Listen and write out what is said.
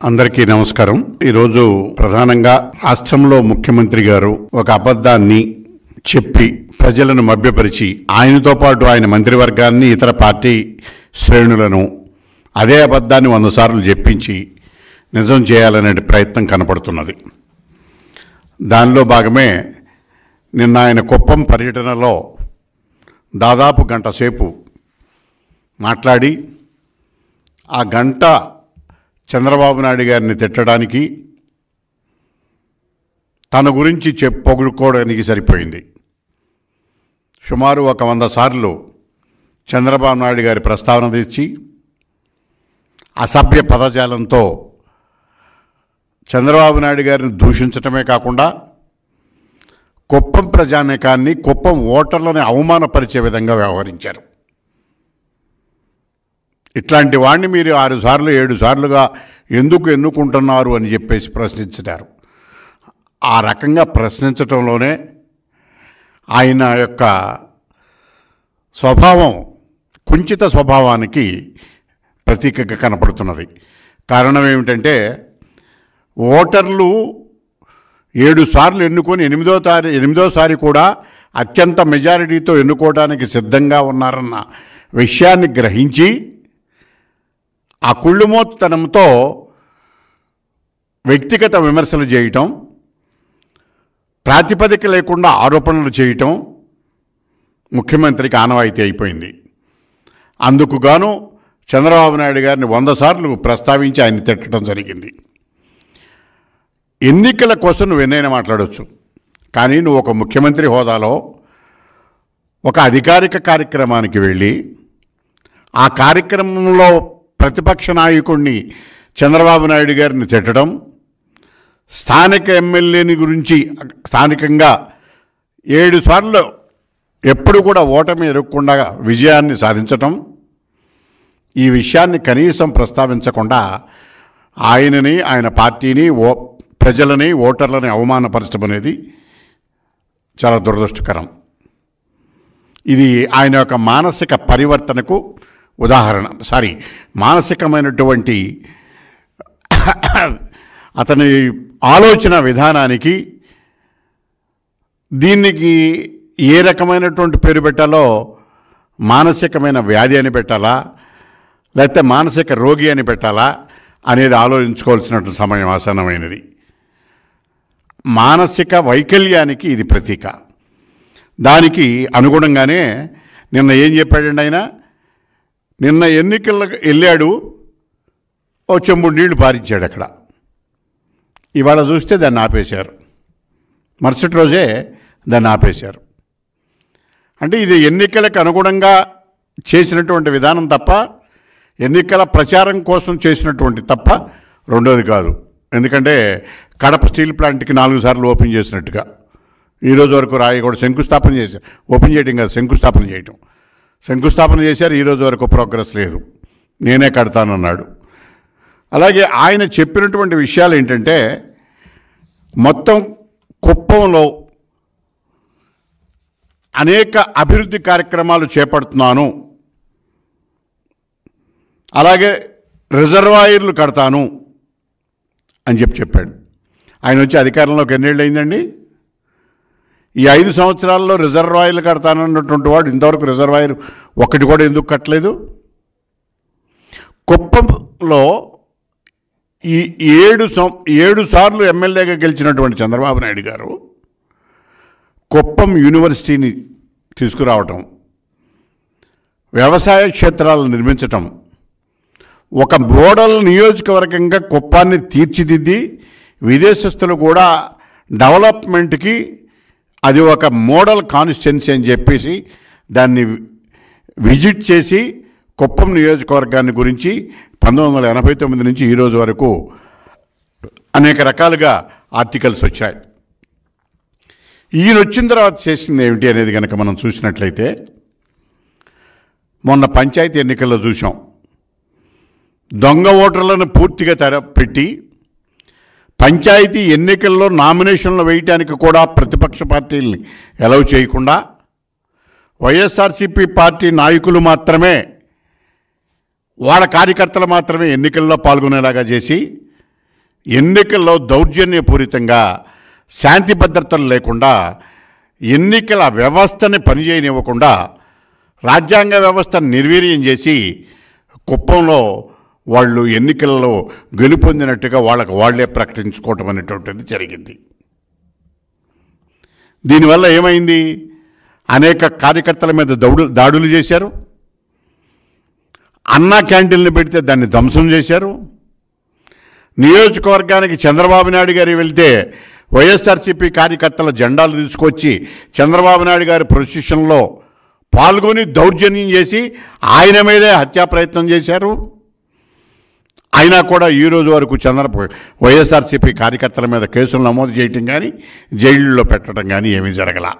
అందరికీ నమస్కారం. ఈరోజు ప్రధానంగా రాష్ట్రంలో ముఖ్యమంత్రి గారు ఒక అబద్ధాన్ని చెప్పి ప్రజలను మభ్యపరిచి ఆయనతో పాటు ఆయన మంత్రివర్గాన్ని ఇతర పార్టీ శ్రేణులను అదే అబద్ధాన్ని 100 సార్లు చెప్పించి నిజం చేయాలనే ప్రయత్నం కనపడుతున్నది. దానిలో భాగమే నిన్న ఆయన కుప్పం పర్యటనలో దాదాపు గంట సేపు మాట్లాడి ఆ గంట చంద్రబాబు నాయుడు గారిని తిట్టడానికి తన గురించి పొగుడుకోవడానికి సరిపోయింది. సుమారు 100 సార్లు చంద్రబాబు నాయుడు గారి ప్రస్తావన తెచ్చి అసభ్య పదజాలంతో చంద్రబాబు నాయుడు గారిని దూషించటమే కాకుండా కుప్పం ప్రజానీకాన్ని, కుప్పం ఓటర్లను అవమానపరిచే విధంగా వ్యవహరించారు. ఇట్లాంటి వాడిని మీరు 6 సార్లు 7 సార్లుగా ఎందుకు ఎన్నుకుంటున్నారు అని చెప్పేసి ప్రశ్నించారు. ఆ రకంగా ప్రశ్నించటంలోనే ఆయన యొక్క స్వభావం కుంచిత స్వభావానికి ప్రతీకగా కనపడుతున్నది. కారణం ఏమిటంటే ఓటర్లు 7 సార్లు ఎన్నుకొని 8వ సారి కూడా అత్యంత మెజారిటీతో ఎన్నుకోవడానికి సిద్ధంగా ఉన్నారన్న విషయాన్ని గ్రహించి ఆ కుళ్ళుమోతుతనంతో వ్యక్తిగత విమర్శలు చేయటం, ప్రాతిపదిక లేకుండా ఆరోపణలు చేయటం ముఖ్యమంత్రికి ఆనవాయితీ అయిపోయింది. అందుకు గాను చంద్రబాబు నాయుడు గారిని 100 సార్లు ప్రస్తావించి ఆయన తిట్టడం జరిగింది. ఎన్నికల కోసం నువ్వు ఎన్నైనా మాట్లాడవచ్చు, కానీ నువ్వు ఒక ముఖ్యమంత్రి హోదాలో ఒక అధికారిక కార్యక్రమానికి వెళ్ళి ఆ కార్యక్రమంలో ప్రతిపక్ష నాయకుడిని చంద్రబాబు నాయుడు గారిని తిట్టడం, స్థానిక ఎమ్మెల్యేని గురించి స్థానికంగా 7 సార్లు ఎప్పుడు కూడా ఓటమి ఎరగకుండా విజయాన్ని సాధించటం, ఈ విషయాన్ని కనీసం ప్రస్తావించకుండా ఆయనని, ఆయన పార్టీని, ప్రజలని, ఓటర్లని అవమానపరచడం అనేది చాలా దురదృష్టకరం. ఇది ఆయన యొక్క మానసిక పరివర్తనకు ఉదాహరణ. మానసికమైనటువంటి అతని ఆలోచన విధానానికి దీనికి ఏ రకమైనటువంటి పేరు పెట్టాలో, మానసికమైన వ్యాధి అని పెట్టాలా లేకపోతే మానసిక రోగి అని పెట్టాలా అనేది ఆలోచించుకోవాల్సినటువంటి సమయం ఆసన్నమైనది. మానసిక వైకల్యానికి ఇది ప్రతీక. దానికి అనుగుణంగానే నిన్న ఏం చెప్పాడండి ఆయన? నిన్న ఎన్నికలకు వెళ్ళాడు, ఓ చెంబుడు నీళ్లు పారించాడు అక్కడ. ఇవాళ చూస్తే దాన్ని ఆపేశారు, మరుసటి రోజే దాన్ని ఆపేశారు. అంటే ఇది ఎన్నికలకు అనుగుణంగా చేసినటువంటి విధానం తప్ప, ఎన్నికల ప్రచారం కోసం చేసినటువంటి తప్ప రెండోది కాదు. ఎందుకంటే కడప స్టీల్ ప్లాంట్కి 4 సార్లు ఓపెన్ చేసినట్టుగా ఈరోజు వరకు కూడా శంకుస్థాపన చేశారు. ఓపెన్ చేయడం కాదు, శంకుస్థాపన చేశారు. ఈరోజు వరకు ప్రోగ్రెస్ లేదు. నేనే కడతానన్నాడు. అలాగే ఆయన చెప్పినటువంటి విషయాలు ఏంటంటే, మొత్తం కుప్పంలో అనేక అభివృద్ధి కార్యక్రమాలు చేపడుతున్నాను, అలాగే రిజర్వాయర్లు కడతాను అని చెప్పాడు. ఆయన వచ్చి అధికారంలోకి ఎన్నేళ్ళు అయిందండి? ఈ 5 సంవత్సరాల్లో రిజర్వాయర్లు కడతానన్నటువంటి వాడు ఇంతవరకు రిజర్వాయర్ ఒక్కటి కూడా ఎందుకు కట్టలేదు? కుప్పంలో ఈ 7 సార్లు ఎమ్మెల్యేగా గెలిచినటువంటి చంద్రబాబు నాయుడు గారు కుప్పం యూనివర్సిటీని తీసుకురావటం, వ్యవసాయ క్షేత్రాలను నిర్మించటం, ఒక మోడల్ నియోజకవర్గంగా కుప్పాన్ని తీర్చిదిద్ది విదేశస్తులు కూడా డెవలప్మెంట్కి అది ఒక మోడల్ కాన్స్టిట్యున్సీ అని చెప్పేసి దాన్ని విజిట్ చేసి కుప్పం నియోజకవర్గాన్ని గురించి 1989 నుంచి ఈరోజు వరకు అనేక రకాలుగా ఆర్టికల్స్ వచ్చాయి. ఈయన వచ్చిన తర్వాత చేసింది ఏమిటి అనేది కనుక మనం చూసినట్లయితే, మొన్న పంచాయతీ ఎన్నికల్లో చూసాం. దొంగ ఓటర్లను పూర్తిగా పెట్టి పంచాయతీ ఎన్నికల్లో నామినేషన్లు వేయటానికి కూడా ప్రతిపక్ష పార్టీల్ని అలౌ చేయకుండా వైఎస్ఆర్సీపీ పార్టీ నాయకులు మాత్రమే, వాళ్ళ కార్యకర్తలు మాత్రమే ఎన్నికల్లో పాల్గొనేలాగా చేసి ఎన్నికల్లో దౌర్జన్యపూరితంగా శాంతి భద్రతలు లేకుండా ఎన్నికల వ్యవస్థని పనిచేయనివ్వకుండా రాజ్యాంగ వ్యవస్థను నిర్వీర్యం చేసి కుప్పంలో వాళ్ళు ఎన్నికల్లో గెలుపొందినట్టుగా వాళ్ళకు వాళ్లే ప్రకటించుకోవటం అనేటువంటిది జరిగింది. దీనివల్ల ఏమైంది? అనేక కార్యకర్తల మీద దాడులు చేశారు. అన్నా క్యాంటీన్లు పెడితే దాన్ని ధ్వంసం చేశారు. నియోజకవర్గానికి చంద్రబాబు నాయుడు గారు వెళ్తే వైఎస్ఆర్సీపీ కార్యకర్తల జెండాలు తీసుకొచ్చి చంద్రబాబు నాయుడు గారి ప్రొసెషన్లో పాల్గొని దౌర్జన్యం చేసి ఆయన మీదే హత్యా ప్రయత్నం చేశారు. అయినా కూడా ఈరోజు వరకు వైఎస్ఆర్సీపీ కార్యకర్తల మీద కేసులు నమోదు చేయటం కానీ జైళ్ళలో పెట్టడం కానీ ఏమీ జరగల.